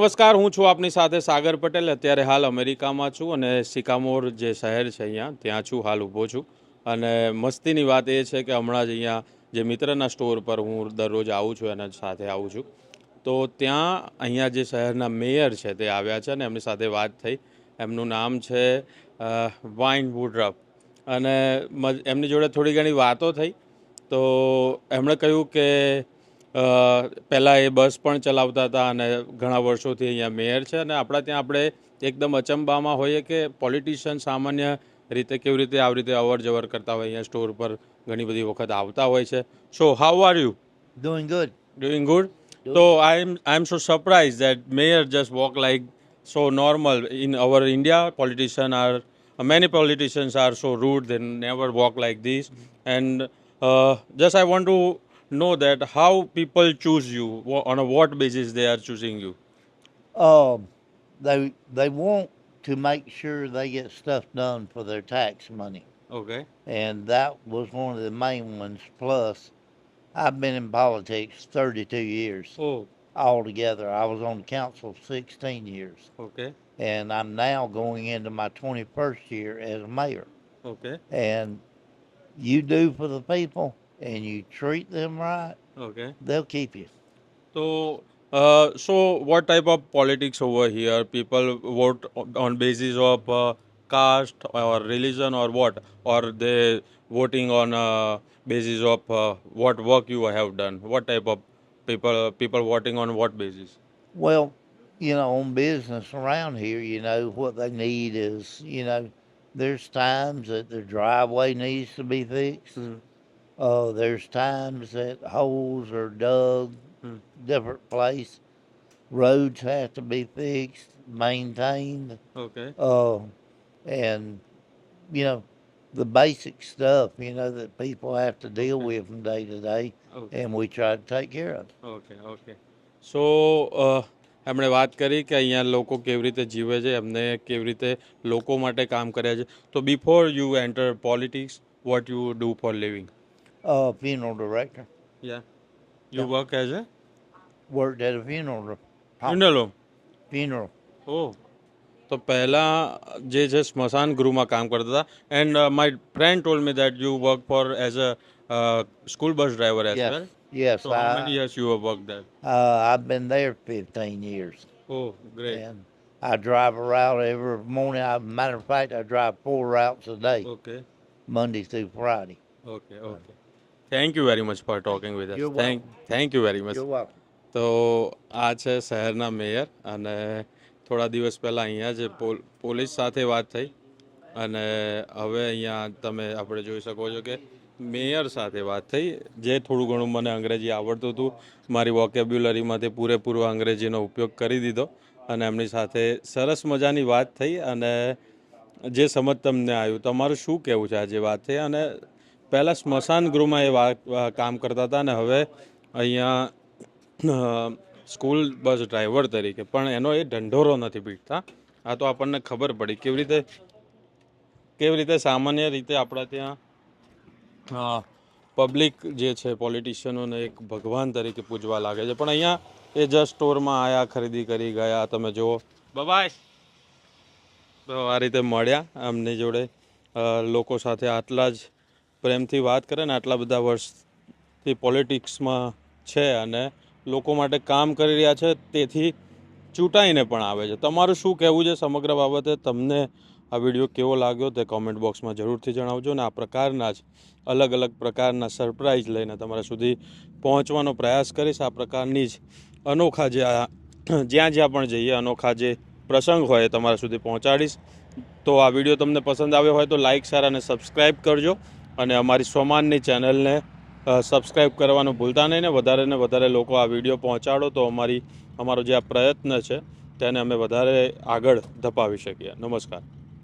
નમસ્કાર, હું છું આપની સાથે સાગર પટેલ. અત્યારે હાલ અમેરિકામાં છું અને સિકામોર જે શહેર છે અહીંયા ત્યાં છું, હાલ ઊભો છું. અને મસ્તીની વાત એ છે કે હમણાં જ અહીંયા જે મિત્રના સ્ટોર પર હું દરરોજ આવું છું એના સાથે આવું છું, તો ત્યાં અહીંયા જે શહેરના મેયર છે તે આવ્યા છે અને એમની સાથે વાત થઈ. એમનું નામ છે વાઇન વુડરફ અને એમની જોડે થોડી ઘણી વાતો થઈ. તો એમણે કહ્યું કે પહેલાં એ બસ પણ ચલાવતા હતા અને ઘણા વર્ષોથી અહીંયા મેયર છે. અને આપણા ત્યાં આપણે એકદમ અચંબામાં હોઈએ કે પોલિટિશિયન સામાન્ય રીતે કેવી રીતે આવી રીતે અવર જવર કરતા હોય, અહીંયા સ્ટોર પર ઘણી બધી વખત આવતા હોય છે. So how are you? Doing good. Doing good? So I'm so surprised that mayor just walk like so normal. In our India, many politicians are so rude. They never walk like this. And just I want to know that how people choose you, on a what basis they are choosing you. They want to make sure they get stuff done for their tax money, Okay. and that was one of the main ones. Plus, I've been in politics 32 years Oh, altogether. I was on the council 16 years, okay. and I'm now going into my 21st year as mayor. Okay. And you do for the people, and you treat them right, Okay. they'll keep you. So what type of politics over here? People vote on basis of caste or religion or what? Or they voting on basis of what work you have done? What type of people voting on what basis? Well, on business around here, what they need is, there's times that the driveway needs to be fixed. There's times that holes are dug, different place. Roads have to be fixed, maintained, Okay. and, the basic stuff, that people have to deal with from day to day, Okay. and we try to take care of it. Okay okay. So એમણે વાત કરી કે અહીંયા લોકો કેવી રીતે જીવે છે, એમને કેવી રીતે લોકો માટે કામ કર્યા છે. તો before you enter politics, what you do for living? Funeral director. Yeah you work as a Worked at a funeral. Funeral home? Funeral. ઓહ, તો પહેલાં જે છે સ્મશાન ગૃહમાં કામ કરતા હતા. And my friend told me that you work four as a school bus driver as well. Yes, So how many years you have worked there? I've been there 15 years. Oh, great. And I drive a route every morning. Matter of fact, I drive 4 routes a day, Okay, Monday through Friday. okay, okay. Thank you very much for talking with us. You're Thank you very much. You're welcome. તો આ છે શહેરના mayor અને થોડા દિવસ પહેલાં અહીંયા જે પોલીસ સાથે વાત થઈ અને હવે અહીંયા તમે આપણે જોઈ શકો છો કે મેયર સાથે વાત થઈ. જે થોડું ઘણું મને અંગ્રેજી આવડતું હતું, મારી વોકેબ્યુલરીમાંથી પૂરેપૂરો અંગ્રેજીનો ઉપયોગ કરી દીધો અને એમની સાથે સરસ મજાની વાત થઈ. અને જે સમજ તમને આવ્યું, તમારું શું કહેવું છે આ જે વાત થઈ? અને પહેલાં સ્મશાન ગૃહમાં એ કામ કરતા હતા અને હવે અહીંયા સ્કૂલ બસ ડ્રાઈવર તરીકે, પણ એનો એ ઢંઢોરો નથી પીટતા. આ તો આપણને ખબર પડી કેવી રીતે સામાન્ય રીતે આપણા ત્યાં પબ્લિક જે છે પોલિટિશિયનોને એક ભગવાન તરીકે પૂજવા લાગે છે. પણ અહીંયા એ જસ્ટ સ્ટોરમાં આવ્યા, ખરીદી કરી ગયા. તમે જુઓ, બાય. તો આ રીતે મળ્યા એમની જોડે, લોકો સાથે આટલા જ પ્રેમથી વાત કરે ને આટલા બધા વર્ષથી પોલિટિક્સમાં છે અને લોકો માટે કામ કરી રહ્યા છે, તેથી ચૂંટાઈને પણ આવે છે. તમારું શું કહેવું છે સમગ્ર બાબતે? તમને આ વિડીયો કેવો લાગ્યો તે કોમેન્ટ બોક્સમાં જરૂરથી જણાવજો. અને આ પ્રકારના જ અલગ અલગ પ્રકારના સરપ્રાઈઝ લઈને તમારા સુધી પહોંચવાનો પ્રયાસ કરીશ. આ પ્રકારની જ અનોખા જ્યાં પણ જઈએ અનોખા જે પ્રસંગ હોય એ તમારા સુધી પહોંચાડીશ. તો આ વિડીયો તમને પસંદ આવ્યો હોય તો લાઇક, શેર અને સબસ્ક્રાઈબ કરજો. અને અમારી સ્વમાનની ચેનલને સબસ્ક્રાઈબ કરવાનું ભૂલતા નહીં. ને વધારે લોકો આ વિડીયો પહોંચાડો તો અમારો જે આ પ્રયત્ન છે તેને અમે વધારે આગળ ધપાવી શકીએ. નમસ્કાર.